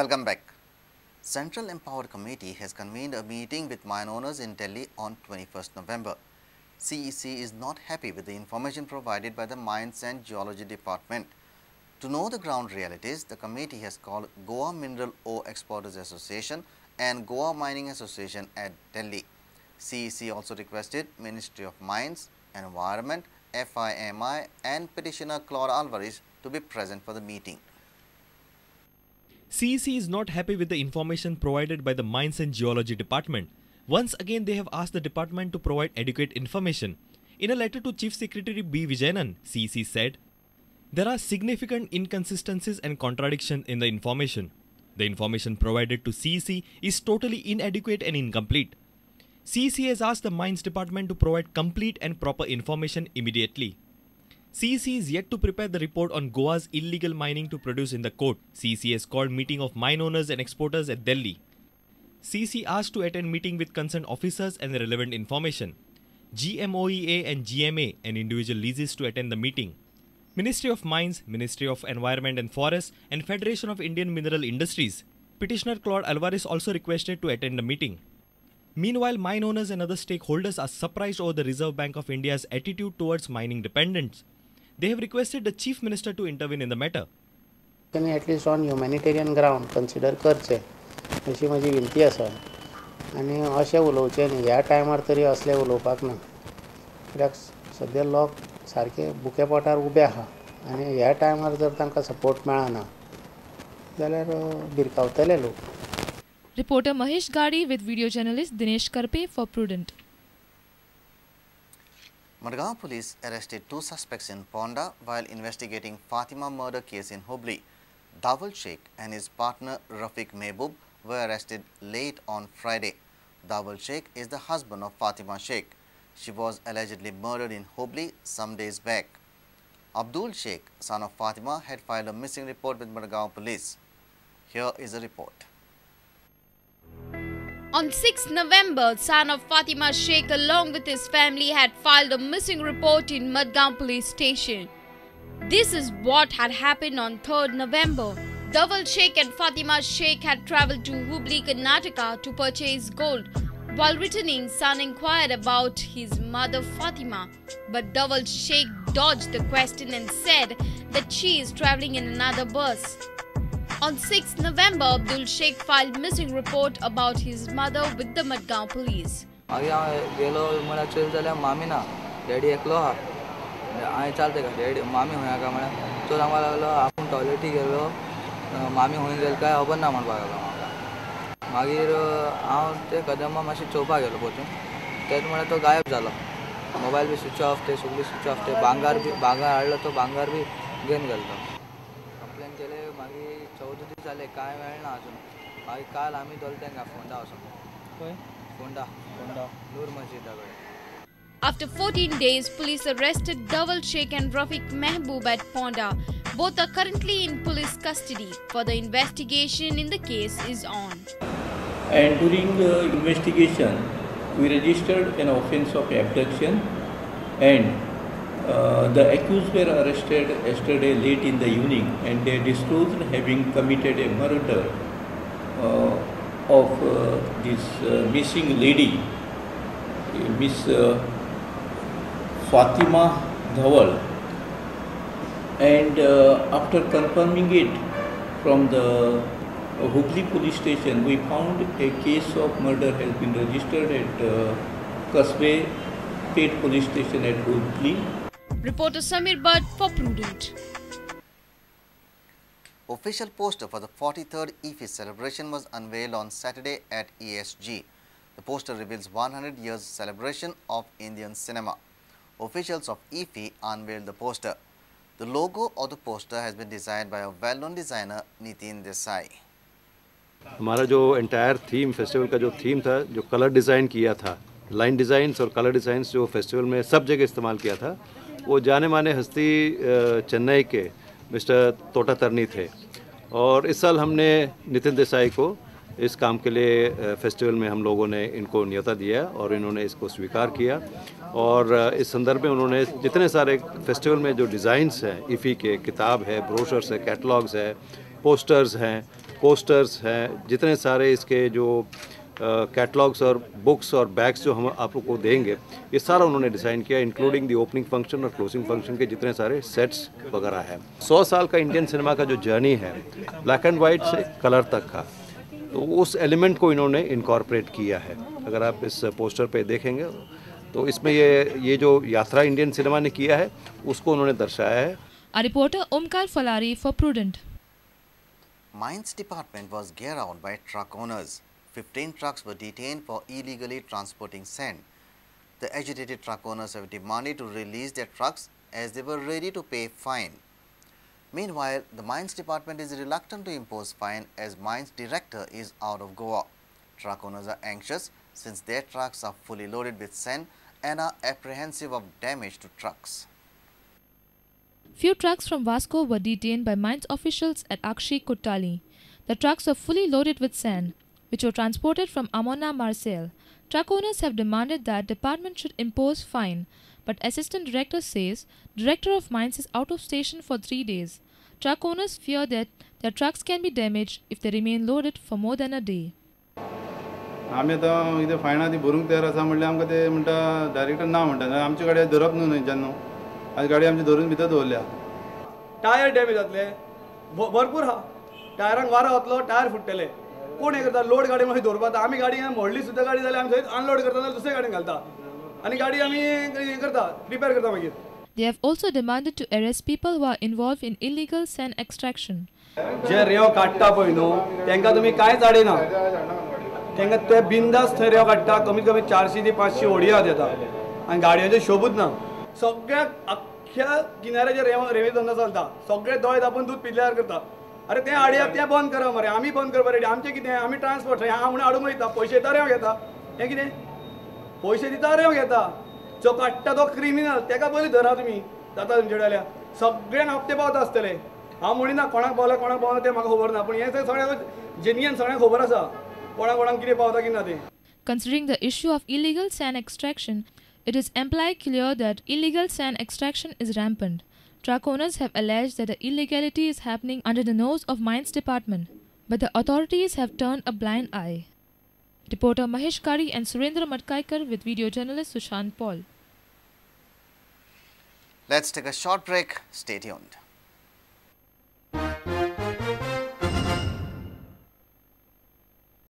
Welcome back. Central Empowered Committee has convened a meeting with mine owners in Delhi on 21st November. CEC is not happy with the information provided by the Mines and Geology Department. To know the ground realities, the committee has called Goa Mineral Ore Exporters Association and Goa Mining Association at Delhi. CEC also requested Ministry of Mines, Environment, FIMI and petitioner Claude Alvarez to be present for the meeting. CEC is not happy with the information provided by the Mines and Geology Department. Once again, they have asked the department to provide adequate information. In a letter to Chief Secretary B. Vijayanan, CEC said, "There are significant inconsistencies and contradictions in the information. The information provided to CEC is totally inadequate and incomplete. CEC has asked the Mines Department to provide complete and proper information immediately." CEC is yet to prepare the report on Goa's illegal mining to produce in the court. CEC has called meeting of mine owners and exporters at Delhi. CEC asked to attend meeting with concerned officers and relevant information. GMOEA and GMA and individual leases to attend the meeting. Ministry of Mines, Ministry of Environment and Forests and Federation of Indian Mineral Industries. Petitioner Claude Alvarez also requested to attend the meeting. Meanwhile, mine owners and other stakeholders are surprised over the Reserve Bank of India's attitude towards mining dependents. They have requested the Chief Minister to intervene in the matter. Can at least on humanitarian ground consider करचे अशी माझी विनंती आसा आनी अशें उलोवचें न्ही ह्या टायमार तरी असले उलोवपाक ना कित्याक सद्या लोक सारके बुके पोटार उबे आहा आनी ह्या टायमार जर तांकां सपोर्ट मेळना जाल्यार भिरकावतले लोक. Reporter Mahesh Gadi with video journalist Dinesh Karpe for Prudent. Madgaon police arrested 2 suspects in Ponda while investigating Fatima murder case in Hubli. Dawal Sheikh and his partner Rafiq Mehboob were arrested late on Friday. Dawal Sheikh is the husband of Fatima Sheikh. She was allegedly murdered in Hubli some days back. Abdul Sheikh, son of Fatima, had filed a missing report with Madgaon police. Here is a report. On 6 November, son of Fatima Sheikh along with his family had filed a missing report in Madgaon police station. This is what had happened on 3rd November. Dawal Sheikh and Fatima Sheikh had travelled to Hubli, Karnataka to purchase gold. While returning, son inquired about his mother Fatima, but Dawal Sheikh dodged the question and said that she is travelling in another bus. On 6 November, Abdul Sheikh filed missing report about his mother with the Madgaon police. गेलो मला चल जाल्यार मामी ना daddy एकलो आहा हांवें चलता का डॅडी मामी खंय का म्हळ्यार तो सांगपाक लागलो आपूण टॉयलेटी गेलो मामी खंय गेलो काय खबर ना म्हणपाक लागलो म्हाका. मागीर हांव ते कदंबा मातशें चोवपाक गेलो परतून तेच म्हळ्यार तो गायब जालो. मोबायल बी स्विच ऑफ ते सगळी स्विच ऑफ ते भांगार हाडलो तो भांगार बी घेवन गेलो. कंप्लेन केले मागीर 14 दीस जाले काय मेळना अजून. मागीर काल आमी दोले तांकां फोंडा वचून फोंडा नूर मस्जिदा कडेन. After 14 days, police arrested Dawal Sheikh and Rafiq Mehboob at Ponda. Both are currently in police custody. Further investigation in the case is on. And during the investigation, we registered an offence of abduction and the accused were arrested yesterday late in the evening and they disclosed having committed a murder of this missing lady, Miss Fatima Dawal. And after confirming it from the Hubli police station, we found a case of murder has been registered at Kasbe State Police Station at Hubli. Reporter Samir Bhatt for Prudent. Official poster for the 43rd IFFI celebration was unveiled on Saturday at ESG. The poster reveals 100 years celebration of Indian cinema. Officials of IFFI unveiled the poster. The logo of the poster has been designed by a well-known designer Nitin Desai. हमारा जो entire theme festival का जो theme था, जो colour design किया था, line designs और colour designs जो फेस्टिवल में सब जगह इस्तेमाल किया था, वो जाने माने हस्ती चेन्नई के मिस्टर तोटा तरनी थे और इस साल हमने नितिन देसाई को इस काम के लिए फेस्टिवल में हम लोगों ने इनको न्योता दिया और इन्होंने इसको स्वीकार किया और इस संदर्भ में उन्होंने जितने सारे फेस्टिवल में जो डिज़ाइंस हैं IFFI के, किताब है, ब्रोशर्स है, कैटलॉग्स है, पोस्टर्स हैं कोस्टर्स हैं, जितने सारे इसके जो कैटलॉग्स और बुक्स और बैग्स जो हम आप लोग को देंगे, ये सारा उन्होंने डिज़ाइन किया, इंक्लूडिंग दी ओपनिंग फंक्शन और क्लोजिंग फंक्शन के जितने सारे सेट्स वगैरह हैं। 100 साल का इंडियन सिनेमा का जो जर्नी है ब्लैक एंड वाइट से कलर तक का, तो उस एलिमेंट को इन्होंने इनकॉर्पोरेट किया है। अगर आप इस पोस्टर पे देखेंगे तो इसमें ये जो यात्रा इंडियन सिनेमा ने किया है उसको उन्होंने दर्शाया है। A reporter Omkar Falari for Prudent. Mines Department was geared out by truck owners. 15 trucks were detained for illegally transporting sand. The agitated truck owners have demanded to release their trucks as they were ready to pay fine. Meanwhile, the Mines Department is reluctant to impose fine as Mines Director is out of Goa. Truck owners are anxious since their trucks are fully loaded with sand and are apprehensive of damage to trucks. Few trucks from Vasco were detained by mines officials at Akshi Kottali. The trucks were fully loaded with sand, which were transported from Amona Marseille. Truck owners have demanded that department should impose fine, but Assistant Director says Director of Mines is out of station for 3 days. Truck owners fear that their trucks can be damaged if they remain loaded for more than a day. आम्ही आता इथे फायना ती भरूंक तयार आसा म्हणल्यार आमकां ते म्हणटा डायरेक्टर ना म्हणटा आमची गाडी धरप न्हू न्हयच्यान न्हू आज गाडी आमची धरून भितर दवरल्या टायर डॅमेज जातले भरपूर हा टायरांक वारो वतलो टायर फुट्टले कोण हे करता लोड गाडी मागीर दवरपाक आमी गाडी व्हडली सुद्दां गाडी जाल्यार आमी थंय अनलोड करता जाल्यार दुसऱ्या गाडीन घालता आनी गाडी आमी हे करता रिपेर करता मागीर. They have also demanded to arrest people who are involved in illegal sand extraction. जे रेंव काडटा पळय न्हू तांकां तुमी कांयच आडयना, तांकां ते बिंदास थंय रेंव काडटा, कमीत कमी 400 ते 500 ओडिया येता आनी गाडयांचें शोबूच ना. सगळ्या अख्ख्या किनाऱ्याचे रेंवे धंदो चलता, सगळे दोळे धापून दूध पिल्यार करता. अरे ते आडया ते बंद करा मरे, आमी बंद करपा रेडी. आमचें कितें आमी ट्रान्सपोर्ट हांव म्हणून हाडूंक वयता, पयशे दिता रेंव घेता. हें कितें पयशे दिता रेंव घेता, जो काडटा तो क्रिमिनल, ताका पयलीं धरा तुमी जाता तुमचे कडल्यान. सगळ्यांक हप्ते पावता आसतले. हांव म्हणिना कोणाक पावला तें म्हाका खबर ना, पूण हें सगळ्यांक जेन्युइन सगळ्यांक खबर आसा कोणाक कितें पावता कितें ना तें. Considering the issue of illegal sand extraction, it is amply clear that illegal sand extraction is rampant. Truck owners have alleged that the illegality is happening under the nose of Mines Department, but the authorities have turned a blind eye. Reporter Mahesh Kari and Surendra Matkaikar with video journalist Sushant Paul. Let's take a short break. Stay tuned.